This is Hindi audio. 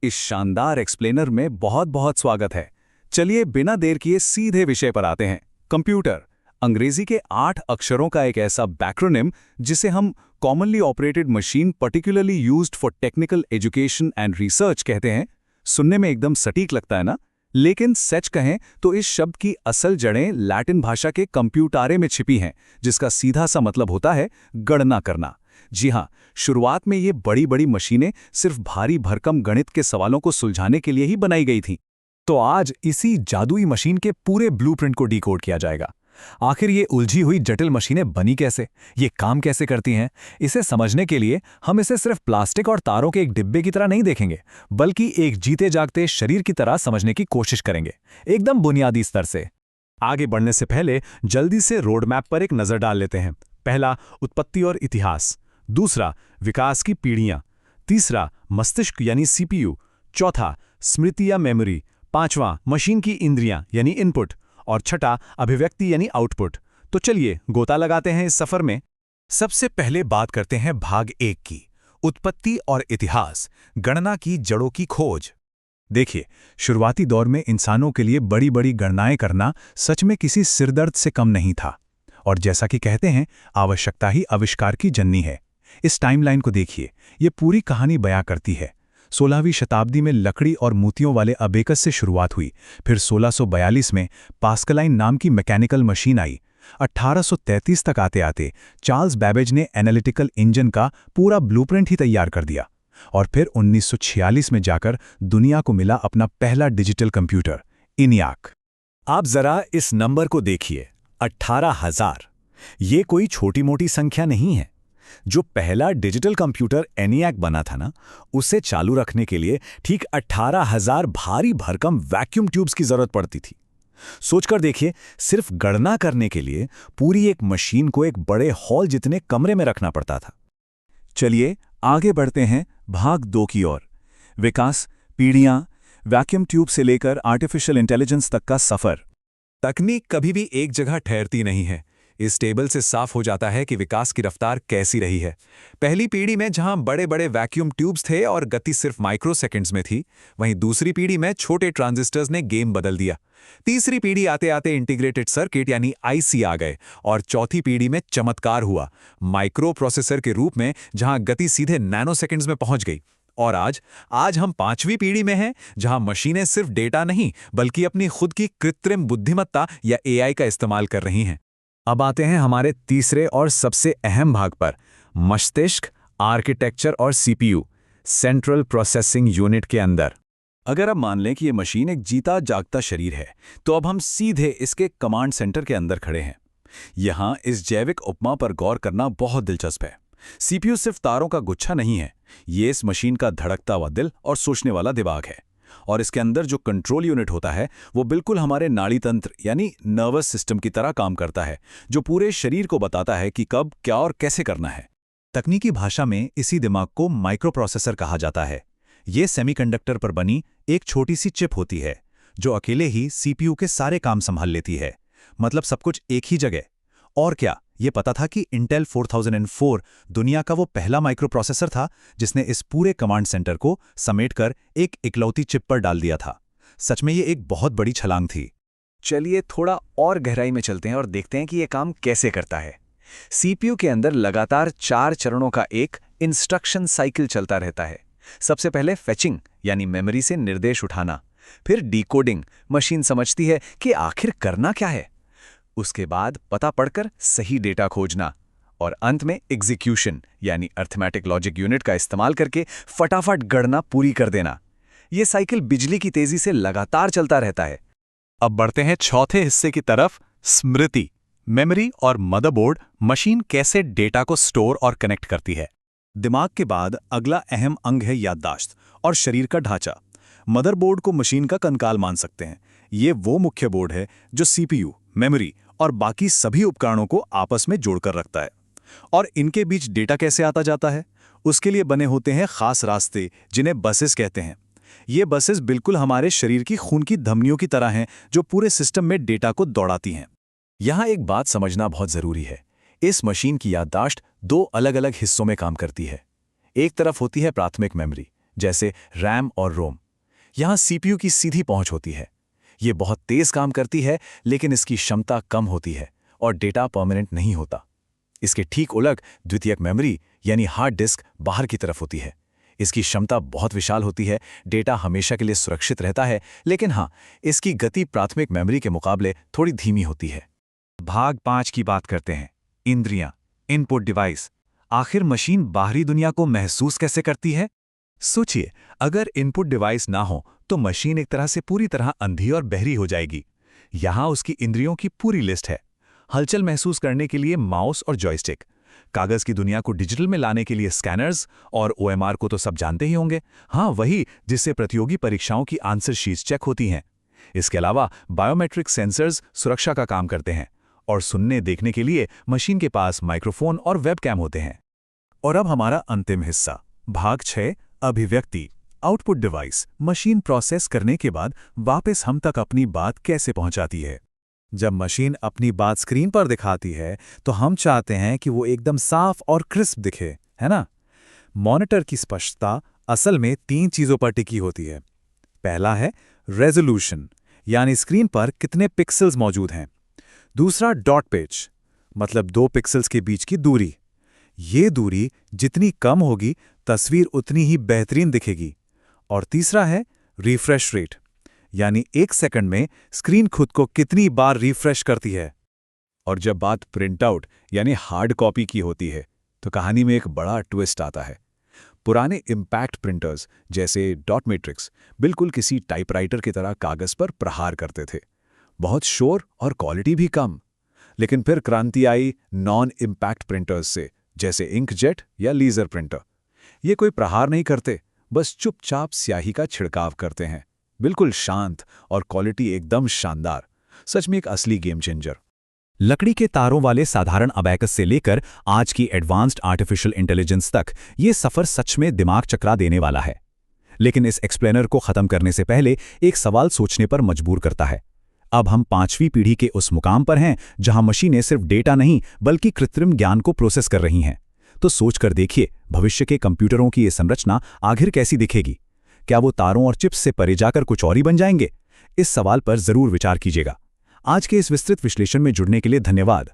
इस शानदार एक्सप्लेनर में बहुत बहुत स्वागत है। चलिए बिना देर किए सीधे विषय पर आते हैं। कंप्यूटर अंग्रेजी के 8 अक्षरों का एक ऐसा बैक्रोनिम जिसे हम commonly operated machine particularly used for technical education and research कहते हैं। सुनने में एकदम सटीक लगता है ना, लेकिन सच कहें तो इस शब्द की असल जड़ें लैटिन भाषा के कंप्यूटारे में छिपी हैं, जिसका सीधा सा मतलब होता है गणना करना। जी हाँ, शुरुआत में ये बड़ी बड़ी मशीनें सिर्फ भारी भरकम गणित के सवालों को सुलझाने के लिए ही बनाई गई थीं। तो आज इसी जादुई मशीन के पूरे ब्लूप्रिंट को डिकोड किया जाएगा। आखिर ये उलझी हुई जटिल मशीनें बनी कैसे, ये काम कैसे करती हैं, इसे समझने के लिए हम इसे सिर्फ प्लास्टिक और तारों के एक डिब्बे की तरह नहीं देखेंगे, बल्कि एक जीते जागते शरीर की तरह समझने की कोशिश करेंगे, एकदम बुनियादी स्तर से। आगे बढ़ने से पहले जल्दी से रोड मैप पर एक नजर डाल लेते हैं। पहला, उत्पत्ति और इतिहास। दूसरा, विकास की पीढ़ियां। तीसरा, मस्तिष्क यानी सीपीयू। चौथा, स्मृति या मेमोरी। पांचवां, मशीन की इंद्रियां यानी इनपुट। और छठा, अभिव्यक्ति यानी आउटपुट। तो चलिए गोता लगाते हैं इस सफर में। सबसे पहले बात करते हैं भाग 1 की, उत्पत्ति और इतिहास, गणना की जड़ों की खोज। देखिए, शुरुआती दौर में इंसानों के लिए बड़ी बड़ी गणनाएं करना सच में किसी सिरदर्द से कम नहीं था। और जैसा कि कहते हैं, आवश्यकता ही आविष्कार की जननी है। इस टाइमलाइन को देखिए, ये पूरी कहानी बयां करती है। 16वीं शताब्दी में लकड़ी और मोतियों वाले अबेकस से शुरुआत हुई, फिर 1642 में पास्कलाइन नाम की मैकेनिकल मशीन आई। 1833 तक आते आते चार्ल्स बैबेज ने एनालिटिकल इंजन का पूरा ब्लूप्रिंट ही तैयार कर दिया। और फिर 1946 में जाकर दुनिया को मिला अपना पहला डिजिटल कंप्यूटर, इनियाक। आप जरा इस नंबर को देखिए, 18,000। ये कोई छोटी मोटी संख्या नहीं है। जो पहला डिजिटल कंप्यूटर एनियाक बना था ना, उसे चालू रखने के लिए ठीक 18,000 भारी भरकम वैक्यूम ट्यूब्स की जरूरत पड़ती थी। सोचकर देखिए, सिर्फ गणना करने के लिए पूरी एक मशीन को एक बड़े हॉल जितने कमरे में रखना पड़ता था। चलिए आगे बढ़ते हैं भाग 2 की ओर। विकास, पीढ़ियां, वैक्यूम ट्यूब से लेकर आर्टिफिशियल इंटेलिजेंस तक का सफर। तकनीक कभी भी एक जगह ठहरती नहीं है। इस टेबल से साफ हो जाता है कि विकास की रफ्तार कैसी रही है। पहली पीढ़ी में जहां बड़े बड़े वैक्यूम ट्यूब्स थे और गति सिर्फ माइक्रोसेकंड्स में थी, वहीं दूसरी पीढ़ी में छोटे ट्रांजिस्टर्स ने गेम बदल दिया। तीसरी पीढ़ी आते आते इंटीग्रेटेड सर्किट यानी आईसी आ गए, और चौथी पीढ़ी में चमत्कार हुआ, माइक्रो प्रोसेसर के रूप में, जहां गति सीधे नैनोसेकंड्स में पहुंच गई। और आज हम 5वीं पीढ़ी में हैं, जहां मशीनें सिर्फ डेटा नहीं बल्कि अपनी खुद की कृत्रिम बुद्धिमत्ता या एआई का इस्तेमाल कर रही हैं। अब आते हैं हमारे तीसरे और सबसे अहम भाग पर, मस्तिष्क, आर्किटेक्चर और सीपीयू, सेंट्रल प्रोसेसिंग यूनिट के अंदर। अगर अब मान लें कि ये मशीन एक जीता जागता शरीर है, तो अब हम सीधे इसके कमांड सेंटर के अंदर खड़े हैं। यहां इस जैविक उपमा पर गौर करना बहुत दिलचस्प है। सीपीयू सिर्फ तारों का गुच्छा नहीं है, ये इस मशीन का धड़कता हुआ दिल और सोचने वाला दिमाग है। और इसके अंदर जो कंट्रोल यूनिट होता है, वो बिल्कुल हमारे नाड़ी तंत्र यानी नर्वस सिस्टम की तरह काम करता है, जो पूरे शरीर को बताता है कि कब, क्या और कैसे करना है। तकनीकी भाषा में इसी दिमाग को माइक्रोप्रोसेसर कहा जाता है। ये सेमीकंडक्टर पर बनी एक छोटी सी चिप होती है, जो अकेले ही सीपीयू के सारे काम संभाल लेती है। मतलब सब कुछ एक ही जगह। और क्या ये पता था कि इंटेल 4004 दुनिया का वो पहला माइक्रोप्रोसेसर था जिसने इस पूरे कमांड सेंटर को समेटकर एक इकलौती चिप पर डाल दिया था। सच में ये एक बहुत बड़ी छलांग थी। चलिए थोड़ा और गहराई में चलते हैं और देखते हैं कि ये काम कैसे करता है। सीपीयू के अंदर लगातार 4 चरणों का एक इंस्ट्रक्शन साइकिल चलता रहता है। सबसे पहले फेचिंग यानी मेमोरी से निर्देश उठाना, फिर डिकोडिंग, मशीन समझती है कि आखिर करना क्या है। उसके बाद पता पढ़कर सही डेटा खोजना, और अंत में एग्जीक्यूशन यानी अर्थमेटिक लॉजिक यूनिट का इस्तेमाल करके फटाफट गणना पूरी कर देना। यह साइकिल बिजली की तेजी से लगातार चलता रहता है। अब बढ़ते हैं चौथे हिस्से की तरफ, स्मृति, मेमोरी और मदरबोर्ड, मशीन कैसे डेटा को स्टोर और कनेक्ट करती है। दिमाग के बाद अगला अहम अंग है याददाश्त और शरीर का ढांचा। मदरबोर्ड को मशीन का कंकाल मान सकते हैं। ये वो मुख्य बोर्ड है जो सीपीयू, मेमोरी और बाकी सभी उपकरणों को आपस में जोड़कर रखता है। और इनके बीच डेटा कैसे आता जाता है, उसके लिए बने होते हैं खास रास्ते, जिन्हें बसेस कहते हैं। ये बसेस बिल्कुल हमारे शरीर की खून की धमनियों की तरह हैं, जो पूरे सिस्टम में डेटा को दौड़ाती हैं। यहाँ एक बात समझना बहुत जरूरी है। इस मशीन की याददाश्त 2 अलग अलग हिस्सों में काम करती है। एक तरफ होती है प्राथमिक मेमोरी, जैसे रैम और रोम। यहाँ सीपीयू की सीधी पहुंच होती है। ये बहुत तेज काम करती है, लेकिन इसकी क्षमता कम होती है और डेटा परमानेंट नहीं होता। इसके ठीक उलट द्वितीयक मेमोरी यानी हार्ड डिस्क बाहर की तरफ होती है। इसकी क्षमता बहुत विशाल होती है, डेटा हमेशा के लिए सुरक्षित रहता है, लेकिन हाँ, इसकी गति प्राथमिक मेमोरी के मुकाबले थोड़ी धीमी होती है। भाग 5 की बात करते हैं, इंद्रियां, इनपुट डिवाइस। आखिर मशीन बाहरी दुनिया को महसूस कैसे करती है? सोचिए, अगर इनपुट डिवाइस ना हो तो मशीन एक तरह से पूरी तरह अंधी और बहरी हो जाएगी। यहां उसकी इंद्रियों की पूरी लिस्ट है। हलचल महसूस करने के लिए माउस और जॉयस्टिक, कागज की दुनिया को डिजिटल में लाने के लिए स्कैनर्स, और ओएमआर को तो सब जानते ही होंगे। हाँ, वही जिससे प्रतियोगी परीक्षाओं की आंसर शीट्स चेक होती हैं। इसके अलावा बायोमेट्रिक सेंसर्स सुरक्षा का काम करते हैं, और सुनने देखने के लिए मशीन के पास माइक्रोफोन और वेबकैम होते हैं। और अब हमारा अंतिम हिस्सा, भाग 6, अभिव्यक्ति, आउटपुट डिवाइस। मशीन प्रोसेस करने के बाद वापस हम तक अपनी बात कैसे पहुंचाती है? जब मशीन अपनी बात स्क्रीन पर दिखाती है तो हम चाहते हैं कि वो एकदम साफ और क्रिस्प दिखे, है ना? मॉनिटर की स्पष्टता असल में 3 चीजों पर टिकी होती है। पहला है रेजोल्यूशन, यानी स्क्रीन पर कितने पिक्सेल्स मौजूद हैं। दूसरा डॉट पिच, मतलब 2 पिक्सेल्स के बीच की दूरी। ये दूरी जितनी कम होगी तस्वीर उतनी ही बेहतरीन दिखेगी। और तीसरा है रिफ्रेश रेट, यानी 1 सेकंड में स्क्रीन खुद को कितनी बार रिफ्रेश करती है। और जब बात प्रिंटआउट यानी हार्ड कॉपी की होती है तो कहानी में एक बड़ा ट्विस्ट आता है। पुराने इम्पैक्ट प्रिंटर्स जैसे डॉट मैट्रिक्स बिल्कुल किसी टाइपराइटर की तरह कागज पर प्रहार करते थे। बहुत शोर और क्वालिटी भी कम। लेकिन फिर क्रांति आई नॉन इम्पैक्ट प्रिंटर्स से, जैसे इंकजेट या लेजर प्रिंटर। ये कोई प्रहार नहीं करते, बस चुपचाप स्याही का छिड़काव करते हैं। बिल्कुल शांत और क्वालिटी एकदम शानदार। सच में एक असली गेम चेंजर। लकड़ी के तारों वाले साधारण अबैकस से लेकर आज की एडवांस्ड आर्टिफिशियल इंटेलिजेंस तक ये सफर सच में दिमाग चकरा देने वाला है। लेकिन इस एक्सप्लेनर को खत्म करने से पहले एक सवाल सोचने पर मजबूर करता है। अब हम 5वीं पीढ़ी के उस मुकाम पर हैं जहां मशीनें सिर्फ डेटा नहीं बल्कि कृत्रिम ज्ञान को प्रोसेस कर रही हैं। तो सोचकर देखिए, भविष्य के कंप्यूटरों की ये संरचना आखिर कैसी दिखेगी? क्या वो तारों और चिप्स से परे जाकर कुछ और ही बन जाएंगे? इस सवाल पर जरूर विचार कीजिएगा। आज के इस विस्तृत विश्लेषण में जुड़ने के लिए धन्यवाद।